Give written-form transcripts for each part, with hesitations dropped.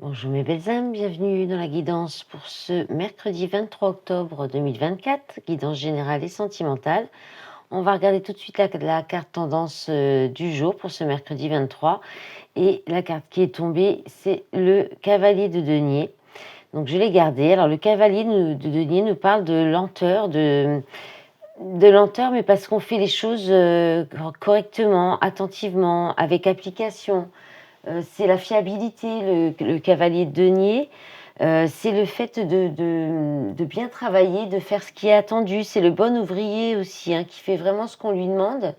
Bonjour mes belles âmes, bienvenue dans la guidance pour ce mercredi 23 octobre 2024, guidance générale et sentimentale. On va regarder tout de suite la carte tendance du jour pour ce mercredi 23 et la carte qui est tombée, c'est le cavalier de denier. Donc je l'ai gardé. Alors le cavalier de denier nous parle de lenteur, de lenteur, mais parce qu'on fait les choses correctement, attentivement, avec application. C'est la fiabilité, le cavalier de denier. C'est le fait de bien travailler, de faire ce qui est attendu. C'est le bon ouvrier aussi, hein, qui fait vraiment ce qu'on lui demande.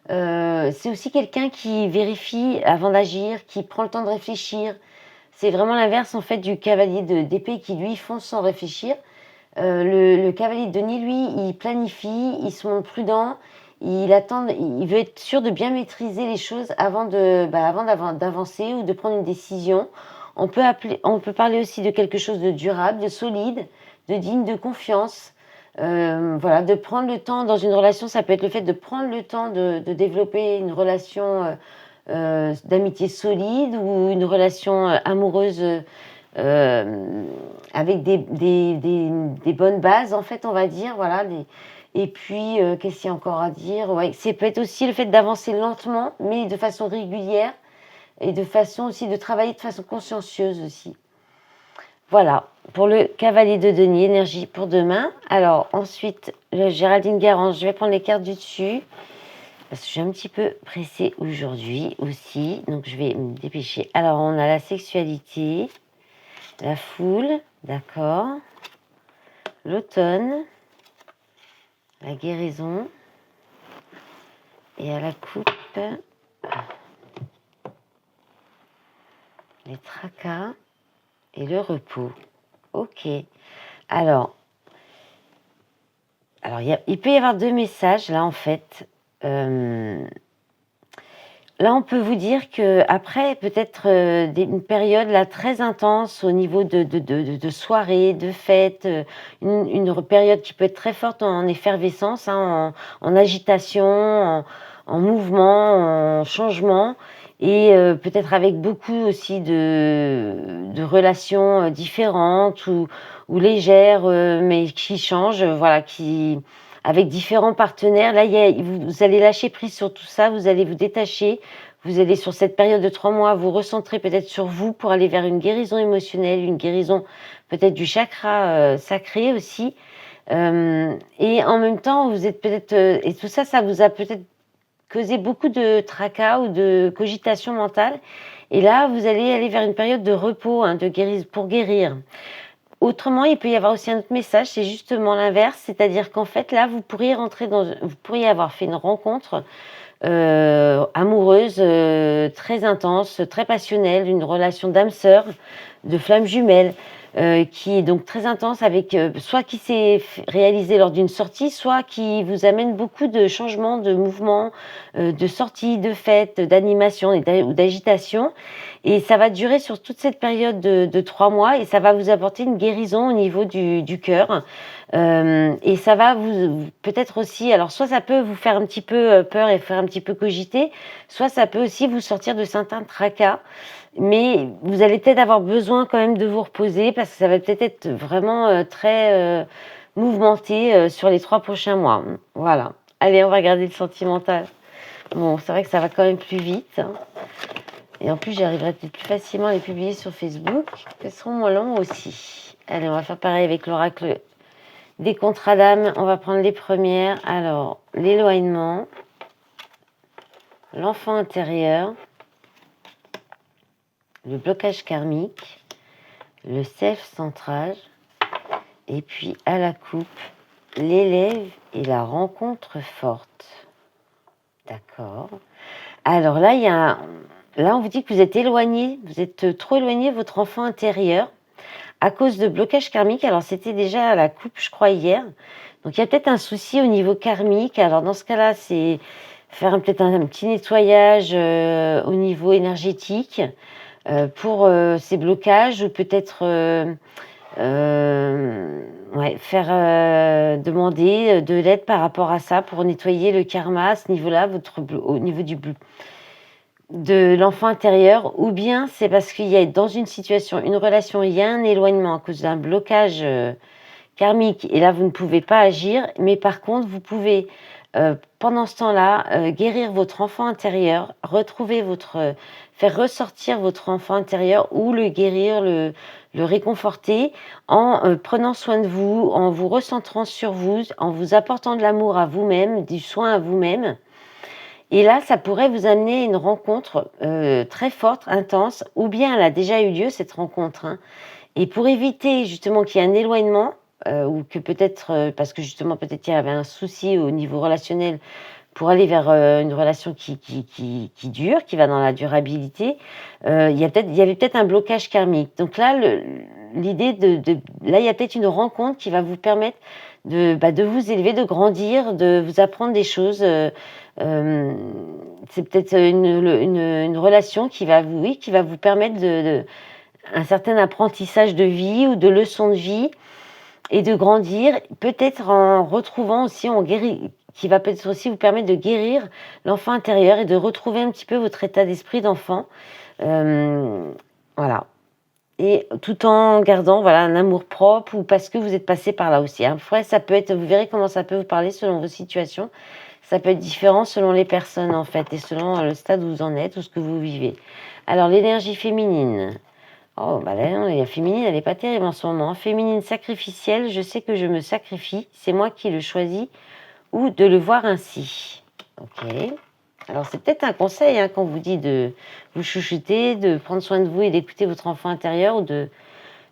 C'est aussi quelqu'un qui vérifie avant d'agir, qui prend le temps de réfléchir. C'est vraiment l'inverse en fait du cavalier d'épée qui lui fonce sans réfléchir. Le cavalier de denier, lui, il planifie, il se montre prudent, il attend, il veut être sûr de bien maîtriser les choses avant d'avancer ou de prendre une décision. On peut parler aussi de quelque chose de durable, de solide, de digne de confiance. Voilà, de prendre le temps dans une relation, ça peut être le fait de prendre le temps de développer une relation d'amitié solide ou une relation amoureuse euh, avec des bonnes bases, en fait, on va dire. Voilà. Et puis, qu'est-ce qu'il y a encore à dire? Ouais, c'est peut-être aussi le fait d'avancer lentement, mais de façon régulière et de façon aussi de travailler de façon consciencieuse aussi. Voilà, pour le cavalier de denier, énergie pour demain. Alors, ensuite, Géraldine Garance, je vais prendre les cartes du dessus. Parce que je suis un petit peu pressée aujourd'hui aussi, donc je vais me dépêcher. Alors, on a la sexualité, la foule, d'accord, l'automne, la guérison, et à la coupe, les tracas et le repos. Ok. Alors il peut y avoir deux messages là en fait. Là, on peut vous dire que après peut-être une période là très intense au niveau de soirées, de fêtes, une période qui peut être très forte en effervescence, hein, en agitation, en mouvement, en changement, et peut-être avec beaucoup aussi de relations différentes ou légères, mais qui changent, voilà, qui avec différents partenaires. Là, vous allez lâcher prise sur tout ça, vous allez vous détacher, vous allez sur cette période de 3 mois vous recentrer peut-être sur vous pour aller vers une guérison émotionnelle, une guérison peut-être du chakra sacré aussi. Et en même temps, vous êtes peut-être... et tout ça, ça vous a peut-être causé beaucoup de tracas ou de cogitation mentale. Et là, vous allez aller vers une période de repos, hein, pour guérir. Autrement, il peut y avoir aussi un autre message, c'est justement l'inverse, c'est-à-dire qu'en fait, là, vous pourriez avoir fait une rencontre amoureuse très intense, très passionnelle, une relation d'âme sœur, de flamme jumelle, qui est donc très intense avec soit qui s'est réalisée lors d'une sortie, soit qui vous amène beaucoup de changements, de mouvements, de sorties, de fêtes, d'animation ou d'agitation. Et ça va durer sur toute cette période de 3 mois et ça va vous apporter une guérison au niveau du cœur. Et ça va peut-être aussi, alors soit ça peut vous faire un petit peu peur et faire un petit peu cogiter, soit ça peut aussi vous sortir de certains tracas. Mais vous allez peut-être avoir besoin quand même de vous reposer parce que ça va peut-être être vraiment très mouvementé sur les 3 prochains mois. Voilà. Allez, on va regarder le sentimental. Bon, c'est vrai que ça va quand même plus vite, hein. Et en plus, j'arriverai peut-être plus facilement à les publier sur Facebook. Elles seront moins longues aussi. Allez, on va faire pareil avec l'oracle des contrats d'âme. On va prendre les premières. Alors, l'éloignement, l'enfant intérieur, le blocage karmique, le self-centrage, et puis à la coupe, l'élève et la rencontre forte. D'accord. Alors là, là, on vous dit que vous êtes éloigné, vous êtes trop éloigné de votre enfant intérieur à cause de blocage karmique. Alors, c'était déjà à la coupe, je crois, hier. Donc, il y a peut-être un souci au niveau karmique. Alors, dans ce cas-là, c'est faire peut-être un petit nettoyage au niveau énergétique pour ces blocages ou peut-être demander de l'aide par rapport à ça pour nettoyer le karma à ce niveau-là, au niveau de l'enfant intérieur, ou bien c'est parce qu'il y a dans une situation, une relation, il y a un éloignement à cause d'un blocage karmique, et là vous ne pouvez pas agir, mais par contre vous pouvez pendant ce temps-là guérir votre enfant intérieur, retrouver faire ressortir votre enfant intérieur, ou le guérir, le réconforter en prenant soin de vous, en vous recentrant sur vous, en vous apportant de l'amour à vous-même, du soin à vous-même. Et là, ça pourrait vous amener une rencontre très forte, intense, ou bien elle a déjà eu lieu, cette rencontre, hein. Et pour éviter justement qu'il y ait un éloignement, ou que peut-être, parce que justement peut-être il y avait un souci au niveau relationnel, pour aller vers une relation qui dure, qui va dans la durabilité, il y avait peut-être un blocage karmique. Donc là, l'idée là, il y a peut-être une rencontre qui va vous permettre de vous élever, de grandir, de vous apprendre des choses. C'est peut-être une relation qui va vous permettre un certain apprentissage de vie ou de leçons de vie, et de grandir, peut-être en retrouvant aussi, qui va peut-être aussi vous permettre de guérir l'enfant intérieur et de retrouver un petit peu votre état d'esprit d'enfant. Voilà. Et tout en gardant un amour propre, ou parce que vous êtes passé par là aussi. Après, ça peut être, vous verrez comment ça peut vous parler selon vos situations. Ça peut être différent selon les personnes en fait, et selon le stade où vous en êtes ou ce que vous vivez. Alors l'énergie féminine. Oh, bah là, non, la féminine, elle n'est pas terrible en ce moment. Féminine sacrificielle, je sais que je me sacrifie, c'est moi qui le choisis, ou de le voir ainsi. Ok. Alors, c'est peut-être un conseil quand vous dit de vous chouchouter, de prendre soin de vous et d'écouter votre enfant intérieur, ou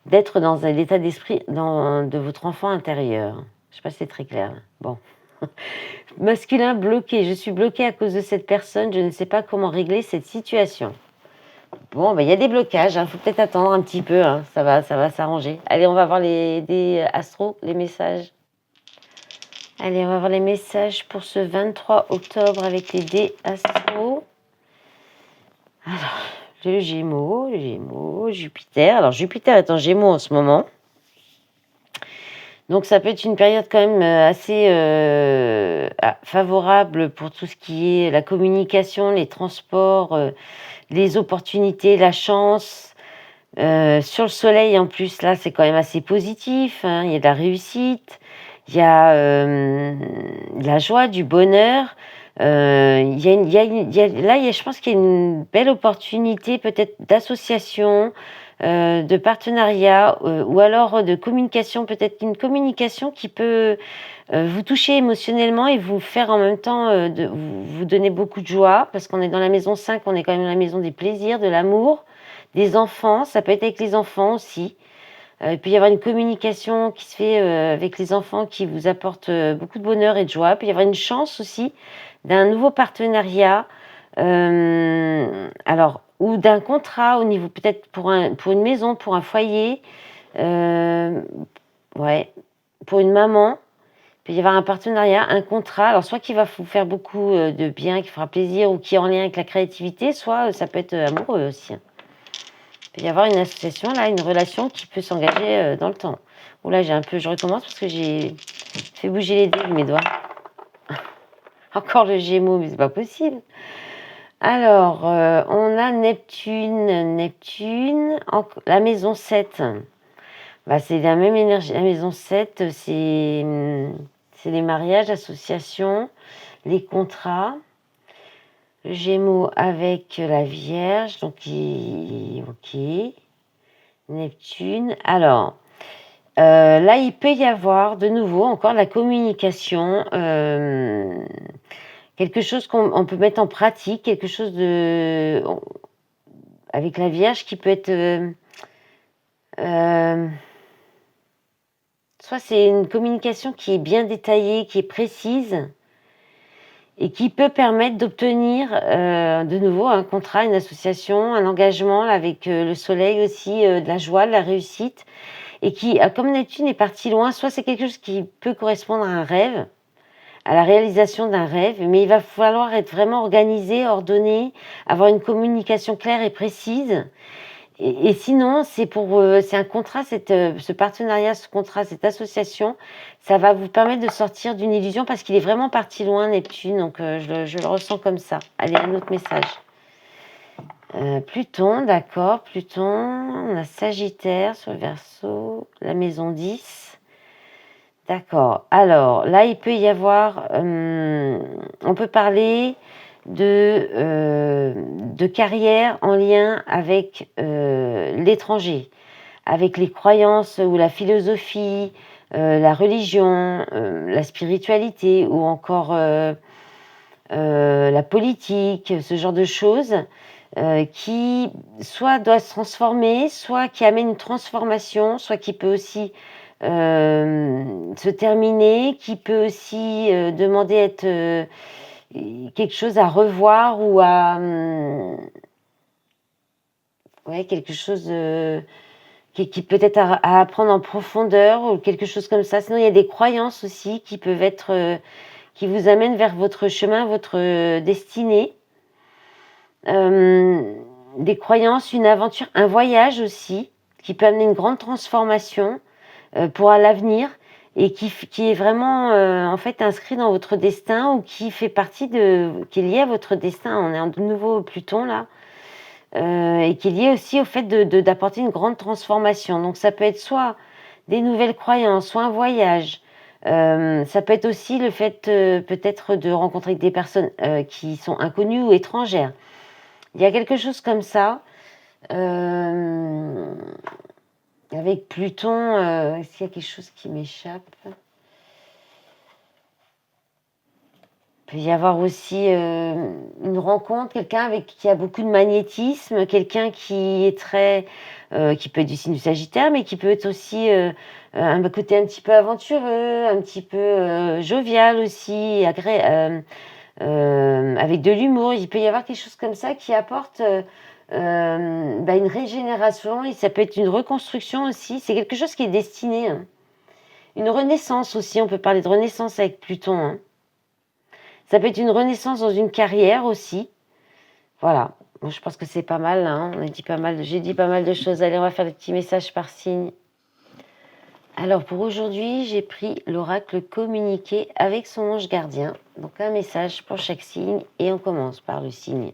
d'être dans l'état d'esprit de votre enfant intérieur. Je ne sais pas si c'est très clair. Bon. Masculin bloqué, je suis bloqué à cause de cette personne, je ne sais pas comment régler cette situation. Bon, il y a des blocages, faut peut-être attendre un petit peu, ça va s'arranger. Allez, on va voir des astros, les messages. Allez, on va voir les messages pour ce 23 octobre avec les dés astros. Alors, le Gémeaux, Jupiter. Alors, Jupiter est en Gémeaux en ce moment. Donc, ça peut être une période quand même assez favorable pour tout ce qui est la communication, les transports, les opportunités, la chance. Sur le soleil, en plus, là, c'est quand même assez positif, il y a de la réussite, il y a de la joie, du bonheur. Là, je pense qu'il y a une belle opportunité peut-être d'association, de partenariat, ou alors de communication, peut-être une communication qui peut vous toucher émotionnellement et vous faire en même temps vous donner beaucoup de joie, parce qu'on est dans la maison 5, on est quand même dans la maison des plaisirs, de l'amour, des enfants, ça peut être avec les enfants aussi. Il peut y avoir une communication qui se fait avec les enfants qui vous apporte beaucoup de bonheur et de joie. Il peut y avoir une chance aussi d'un nouveau partenariat, alors, ou d'un contrat au niveau peut-être pour une maison, pour un foyer, ouais, pour une maman. Il peut y avoir un partenariat, un contrat, alors soit qui va vous faire beaucoup de bien, qui fera plaisir, ou qui est en lien avec la créativité, soit ça peut être amoureux aussi. Il peut y avoir une association, là, une relation qui peut s'engager dans le temps. Oh là, je recommence parce que j'ai fait bouger les dés de mes doigts. Encore le Gémeaux, mais c'est pas possible. Alors, on a Neptune, la maison 7. C'est la même énergie. La maison 7, c'est les mariages, associations, les contrats. Gémeaux avec la Vierge, donc ok. Neptune. Alors, là, il peut y avoir de nouveau encore la communication, quelque chose qu'on peut mettre en pratique, quelque chose avec la Vierge qui peut être... soit c'est une communication qui est bien détaillée, qui est précise, et qui peut permettre d'obtenir de nouveau un contrat, une association, un engagement, là, avec le soleil aussi, de la joie, de la réussite, et qui, comme Neptune est parti loin, soit c'est quelque chose qui peut correspondre à un rêve, à la réalisation d'un rêve, mais il va falloir être vraiment organisé, ordonné, avoir une communication claire et précise. Et sinon, c'est un contrat, ce partenariat, ce contrat, cette association, ça va vous permettre de sortir d'une illusion, parce qu'il est vraiment parti loin, Neptune, donc je le ressens comme ça. Allez, un autre message. Pluton, d'accord, Pluton, on a Sagittaire sur le Verseau, la maison 10. D'accord. Alors, là, il peut y avoir... on peut parler de carrière en lien avec l'étranger, avec les croyances ou la philosophie, la religion, la spiritualité ou encore la politique, ce genre de choses qui soit doit se transformer, soit qui amène une transformation, soit qui peut aussi se terminer, qui peut aussi demander à être quelque chose à revoir ou à ouais, quelque chose qui peut être à apprendre en profondeur ou quelque chose comme ça. Sinon, il y a des croyances aussi qui peuvent être qui vous amènent vers votre chemin, votre destinée. Des croyances, une aventure, un voyage aussi, qui peut amener une grande transformation pour à l'avenir et qui est vraiment en fait inscrit dans votre destin ou qui fait partie qui est lié à votre destin. On est en de nouveau Pluton là. Et qui est lié aussi au fait d'apporter une grande transformation. Donc ça peut être soit des nouvelles croyances, soit un voyage. Ça peut être aussi le fait peut-être de rencontrer des personnes qui sont inconnues ou étrangères. Il y a quelque chose comme ça. Avec Pluton, est-ce qu'il y a quelque chose qui m'échappe ? Il peut y avoir aussi une rencontre, quelqu'un avec qui a beaucoup de magnétisme, quelqu'un qui est très, qui peut être du signe du Sagittaire, mais qui peut être aussi un côté un petit peu aventureux, un petit peu jovial aussi, avec de l'humour. Il peut y avoir quelque chose comme ça qui apporte une régénération et ça peut être une reconstruction aussi. C'est quelque chose qui est destiné. Hein. Une renaissance aussi, on peut parler de renaissance avec Pluton. Hein. Ça peut être une renaissance dans une carrière aussi. Voilà. Bon, je pense que c'est pas mal. Hein. J'ai dit pas mal de choses. Allez, on va faire des petits messages par signe. Alors, pour aujourd'hui, j'ai pris l'oracle communiqué avec son ange gardien. Donc, un message pour chaque signe. Et on commence par le signe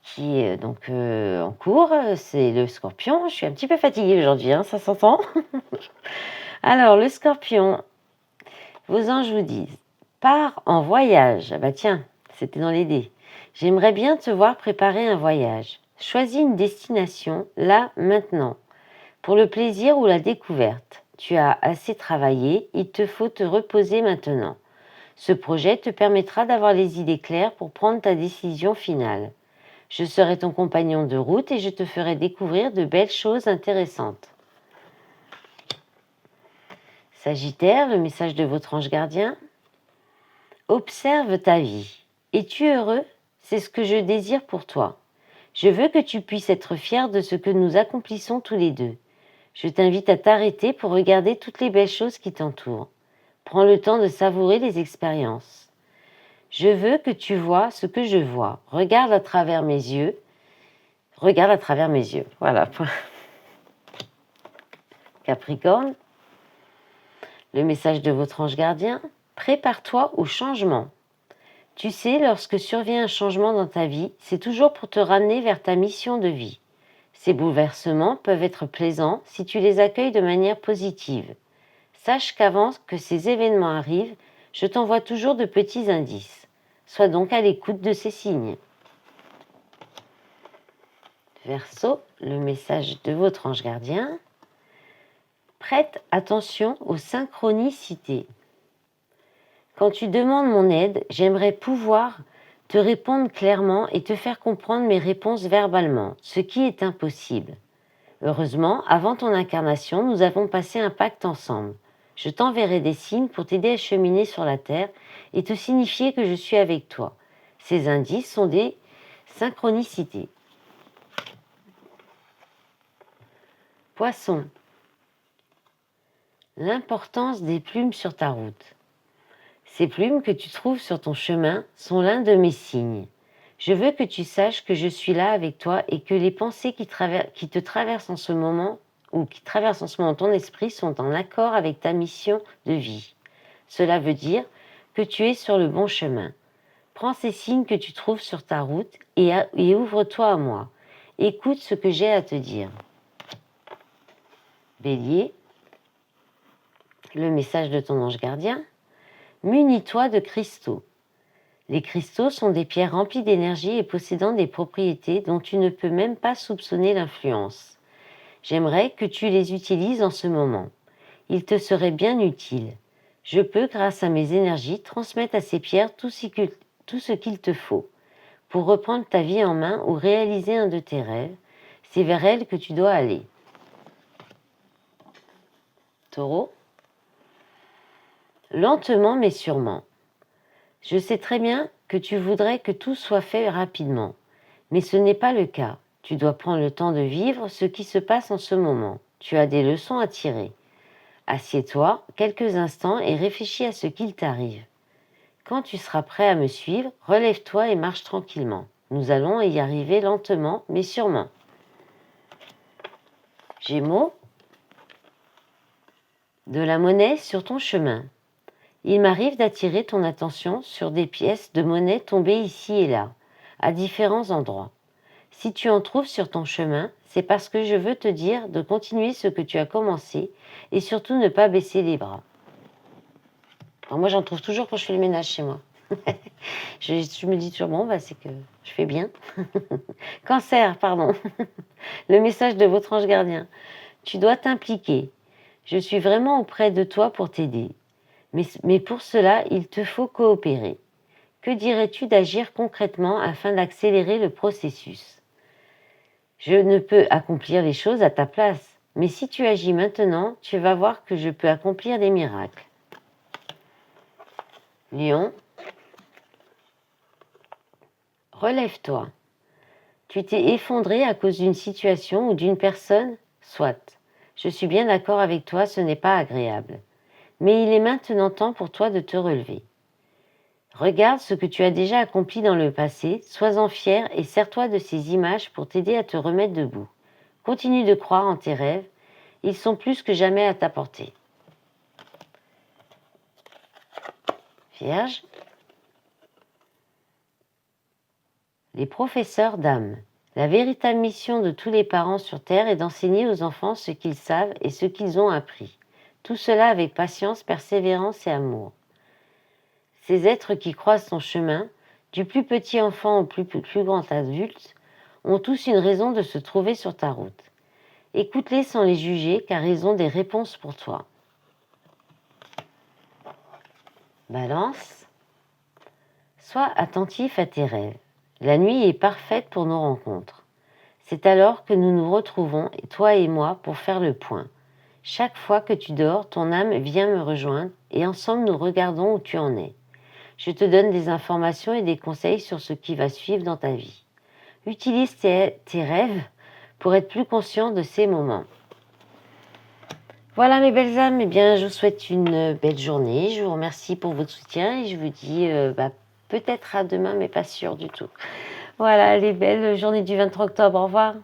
qui est donc en cours. C'est le Scorpion. Je suis un petit peu fatiguée aujourd'hui, hein, ça s'entend. Alors, le Scorpion, vos anges vous disent pars en voyage. Ah bah tiens, c'était dans les dés. J'aimerais bien te voir préparer un voyage. Choisis une destination, là, maintenant, pour le plaisir ou la découverte. Tu as assez travaillé, il te faut te reposer maintenant. Ce projet te permettra d'avoir les idées claires pour prendre ta décision finale. Je serai ton compagnon de route et je te ferai découvrir de belles choses intéressantes. Sagittaire, le message de votre ange gardien. Observe ta vie. Es-tu heureux ? C'est ce que je désire pour toi. Je veux que tu puisses être fier de ce que nous accomplissons tous les deux. Je t'invite à t'arrêter pour regarder toutes les belles choses qui t'entourent. Prends le temps de savourer les expériences. Je veux que tu vois ce que je vois. Regarde à travers mes yeux. Regarde à travers mes yeux. Voilà. Capricorne, le message de votre ange gardien. Prépare-toi au changement. Tu sais, lorsque survient un changement dans ta vie, c'est toujours pour te ramener vers ta mission de vie. Ces bouleversements peuvent être plaisants si tu les accueilles de manière positive. Sache qu'avant que ces événements arrivent, je t'envoie toujours de petits indices. Sois donc à l'écoute de ces signes. Verseau, le message de votre ange gardien. Prête attention aux synchronicités. Quand tu demandes mon aide, j'aimerais pouvoir te répondre clairement et te faire comprendre mes réponses verbalement, ce qui est impossible. Heureusement, avant ton incarnation, nous avons passé un pacte ensemble. Je t'enverrai des signes pour t'aider à cheminer sur la terre et te signifier que je suis avec toi. Ces indices sont des synchronicités. Poisson. L'importance des plumes sur ta route. Ces plumes que tu trouves sur ton chemin sont l'un de mes signes. Je veux que tu saches que je suis là avec toi et que les pensées qui te traversent en ce moment ou qui traversent en ce moment ton esprit sont en accord avec ta mission de vie. Cela veut dire que tu es sur le bon chemin. Prends ces signes que tu trouves sur ta route et ouvre-toi à moi. Écoute ce que j'ai à te dire. Bélier, le message de ton ange gardien. Munis-toi de cristaux. Les cristaux sont des pierres remplies d'énergie et possédant des propriétés dont tu ne peux même pas soupçonner l'influence. J'aimerais que tu les utilises en ce moment. Ils te seraient bien utiles. Je peux, grâce à mes énergies, transmettre à ces pierres tout ce qu'il te faut. Pour reprendre ta vie en main ou réaliser un de tes rêves, c'est vers elles que tu dois aller. Taureau, lentement mais sûrement. Je sais très bien que tu voudrais que tout soit fait rapidement, mais ce n'est pas le cas. Tu dois prendre le temps de vivre ce qui se passe en ce moment. Tu as des leçons à tirer. Assieds-toi quelques instants et réfléchis à ce qu'il t'arrive. Quand tu seras prêt à me suivre, relève-toi et marche tranquillement. Nous allons y arriver lentement mais sûrement. Gémeaux, de la monnaie sur ton chemin. Il m'arrive d'attirer ton attention sur des pièces de monnaie tombées ici et là, à différents endroits. Si tu en trouves sur ton chemin, c'est parce que je veux te dire de continuer ce que tu as commencé et surtout ne pas baisser les bras. Alors moi, j'en trouve toujours quand je fais le ménage chez moi. je me dis toujours, bon, c'est que je fais bien. Cancer, pardon. Le message de votre ange gardien. Tu dois t'impliquer. Je suis vraiment auprès de toi pour t'aider. Mais pour cela, il te faut coopérer. Que dirais-tu d'agir concrètement afin d'accélérer le processus ? Je ne peux accomplir les choses à ta place, mais si tu agis maintenant, tu vas voir que je peux accomplir des miracles. Lion, relève-toi. Tu t'es effondré à cause d'une situation ou d'une personne ? Soit. Je suis bien d'accord avec toi, ce n'est pas agréable. Mais il est maintenant temps pour toi de te relever. Regarde ce que tu as déjà accompli dans le passé, sois-en fier et sers-toi de ces images pour t'aider à te remettre debout. Continue de croire en tes rêves, ils sont plus que jamais à ta portée. Vierge, les professeurs d'âme. La véritable mission de tous les parents sur Terre est d'enseigner aux enfants ce qu'ils savent et ce qu'ils ont appris. Tout cela avec patience, persévérance et amour. Ces êtres qui croisent ton chemin, du plus petit enfant au plus grand adulte, ont tous une raison de se trouver sur ta route. Écoute-les sans les juger car ils ont des réponses pour toi. Balance, sois attentif à tes rêves. La nuit est parfaite pour nos rencontres. C'est alors que nous nous retrouvons, toi et moi, pour faire le point. Chaque fois que tu dors, ton âme vient me rejoindre et ensemble nous regardons où tu en es. Je te donne des informations et des conseils sur ce qui va suivre dans ta vie. Utilise tes rêves pour être plus conscient de ces moments. Voilà mes belles âmes, eh bien, je vous souhaite une belle journée. Je vous remercie pour votre soutien et je vous dis peut-être à demain, mais pas sûr du tout. Voilà, les belles journées du 23 octobre. Au revoir.